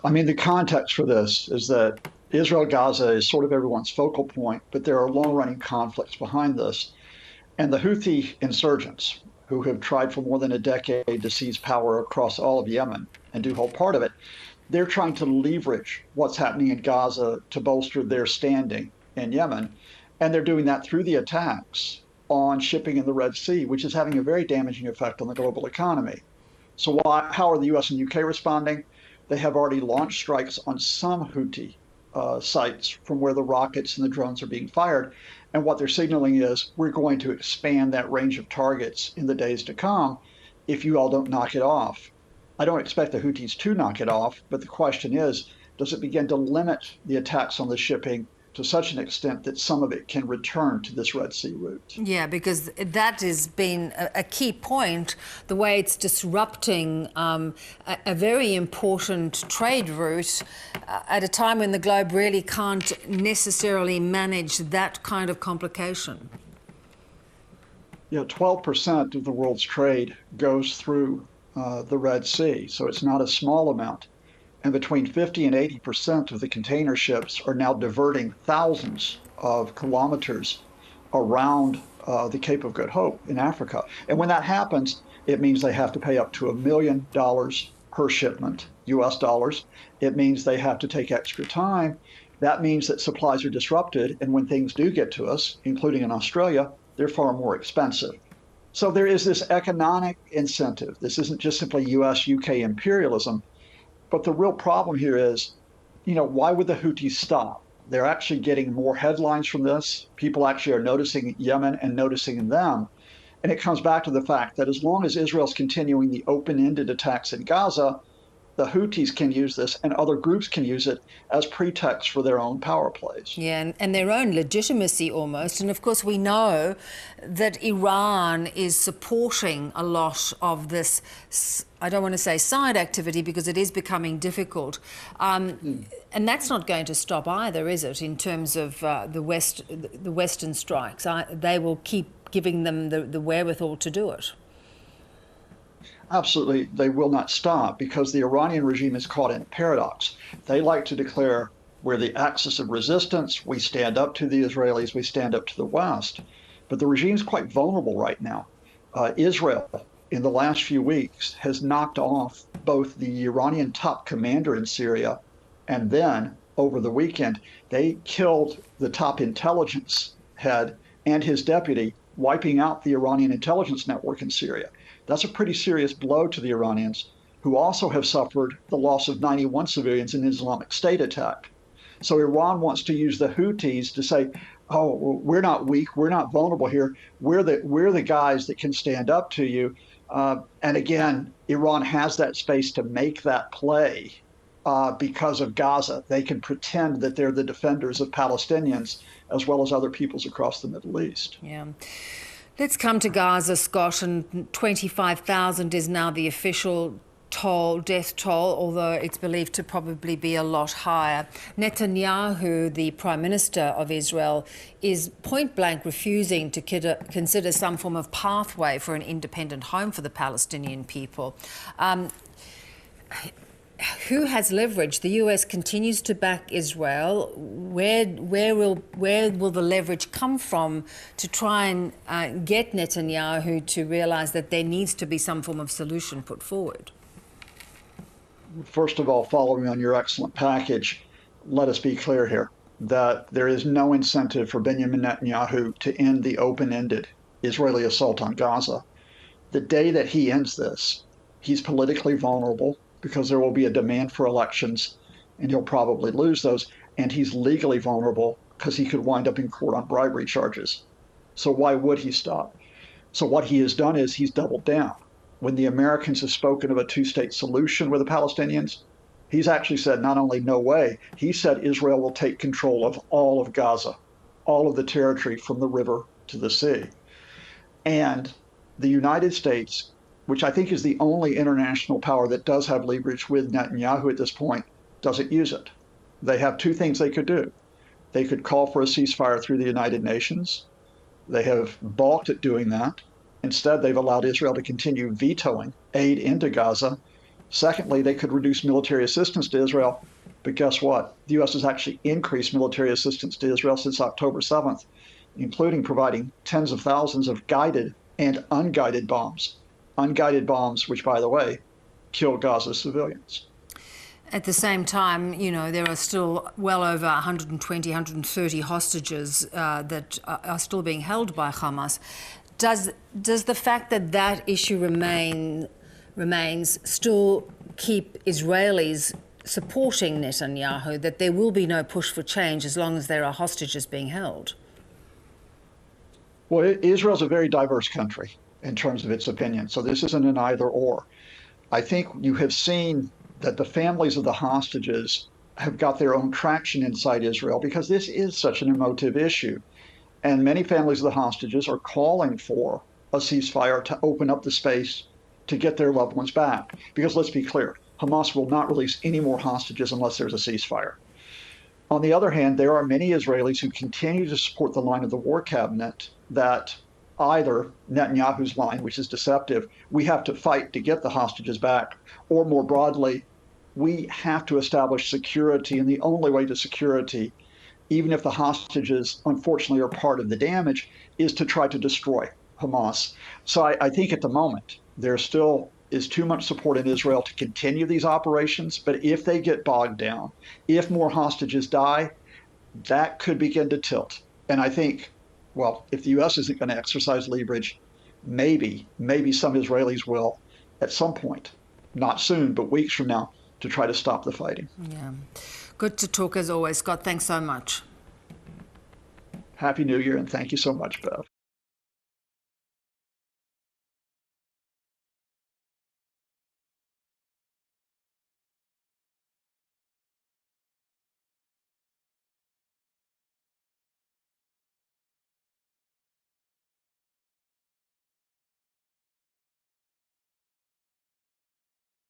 I mean, the context for this is that Israel-Gaza is sort of everyone's focal point, but there are long-running conflicts behind this. And the Houthi insurgents, who have tried for more than a decade to seize power across all of Yemen and do hold part of it, they're trying to leverage what's happening in Gaza to bolster their standing in Yemen. And they're doing that through the attacks on shipping in the Red Sea, which is having a very damaging effect on the global economy. So how are the US and UK responding? They have already launched strikes on some Houthi sites from where the rockets and the drones are being fired. And what they're signaling is we're going to expand that range of targets in the days to come if you all don't knock it off. I don't expect the Houthis to knock it off, but the question is, does it begin to limit the attacks on the shipping to such an extent that some of it can return to this Red Sea route? Yeah, because that has been a key point, the way it's disrupting a very important trade route at a time when the globe really can't necessarily manage that kind of complication. Yeah, 12% of the world's trade goes through the Red Sea, so it's not a small amount. And between 50 and 80% of the container ships are now diverting thousands of kilometers around the Cape of Good Hope in Africa. And when that happens, it means they have to pay up to $1 million per shipment, US dollars. It means they have to take extra time. That means that supplies are disrupted. And when things do get to us, including in Australia, they're far more expensive. So there is this economic incentive. This isn't just simply US, UK imperialism. But the real problem here is, why would the Houthis stop? They're actually getting more headlines from this. People actually are noticing Yemen and noticing them. And it comes back to the fact that as long as Israel's continuing the open-ended attacks in Gaza, the Houthis can use this and other groups can use it as pretext for their own power plays. Yeah, and their own legitimacy almost. And of course, we know that Iran is supporting a lot of this, I don't want to say side activity because it is becoming difficult. And that's not going to stop either, is it, in terms of the Western strikes? They will keep giving them the wherewithal to do it. Absolutely, they will not stop because the Iranian regime is caught in a paradox. They like to declare we're the axis of resistance, we stand up to the Israelis, we stand up to the West. But the regime's quite vulnerable right now. Israel, in the last few weeks, has knocked off both the Iranian top commander in Syria, and then over the weekend, they killed the top intelligence head and his deputy, wiping out the Iranian intelligence network in Syria. That's a pretty serious blow to the Iranians, who also have suffered the loss of 91 civilians in an Islamic State attack. So Iran wants to use the Houthis to say, oh, we're not weak, we're not vulnerable here, we're the guys that can stand up to you. And again, Iran has that space to make that play because of Gaza. They can pretend that they're the defenders of Palestinians as well as other peoples across the Middle East. Yeah. Let's come to Gaza, Scott, and 25,000 is now the official death toll, although it's believed to probably be a lot higher. Netanyahu, the Prime Minister of Israel, is point-blank refusing to consider some form of pathway for an independent home for the Palestinian people. Who has leverage? The US continues to back Israel. Where will the leverage come from to try and get Netanyahu to realise that there needs to be some form of solution put forward? First of all, following on your excellent package, let us be clear here that there is no incentive for Benjamin Netanyahu to end the open-ended Israeli assault on Gaza. The day that he ends this, he's politically vulnerable, because there will be a demand for elections and he'll probably lose those. And he's legally vulnerable because he could wind up in court on bribery charges. So why would he stop? So what he has done is he's doubled down. When the Americans have spoken of a two-state solution with the Palestinians, he's actually said not only no way, he said Israel will take control of all of Gaza, all of the territory from the river to the sea. And the United States, which I think is the only international power that does have leverage with Netanyahu at this point, doesn't use it. They have two things they could do. They could call for a ceasefire through the United Nations. They have balked at doing that. Instead, they've allowed Israel to continue vetoing aid into Gaza. Secondly, they could reduce military assistance to Israel. But guess what? The U.S. has actually increased military assistance to Israel since October 7th, including providing tens of thousands of guided and unguided bombs. Unguided bombs, which, by the way, kill Gaza civilians. At the same time, you know, there are still well over 120, 130 hostages that are still being held by Hamas. Does the fact that that issue remains still keep Israelis supporting Netanyahu, that there will be no push for change as long as there are hostages being held? Well, Israel's a very diverse country in terms of its opinion, so this isn't an either or. I think you have seen that the families of the hostages have got their own traction inside Israel because this is such an emotive issue. And many families of the hostages are calling for a ceasefire to open up the space to get their loved ones back. Because let's be clear, Hamas will not release any more hostages unless there's a ceasefire. On the other hand, there are many Israelis who continue to support the line of the war cabinet that either Netanyahu's line, which is deceptive, we have to fight to get the hostages back, or more broadly, we have to establish security. And the only way to security, even if the hostages unfortunately are part of the damage, is to try to destroy Hamas. So I think at the moment, there still is too much support in Israel to continue these operations. But if they get bogged down, if more hostages die, that could begin to tilt. And I think, well, if the U.S. isn't going to exercise leverage, maybe some Israelis will at some point, not soon, but weeks from now, to try to stop the fighting. Yeah. Good to talk as always, Scott. Thanks so much. Happy New Year, and thank you so much, Bev.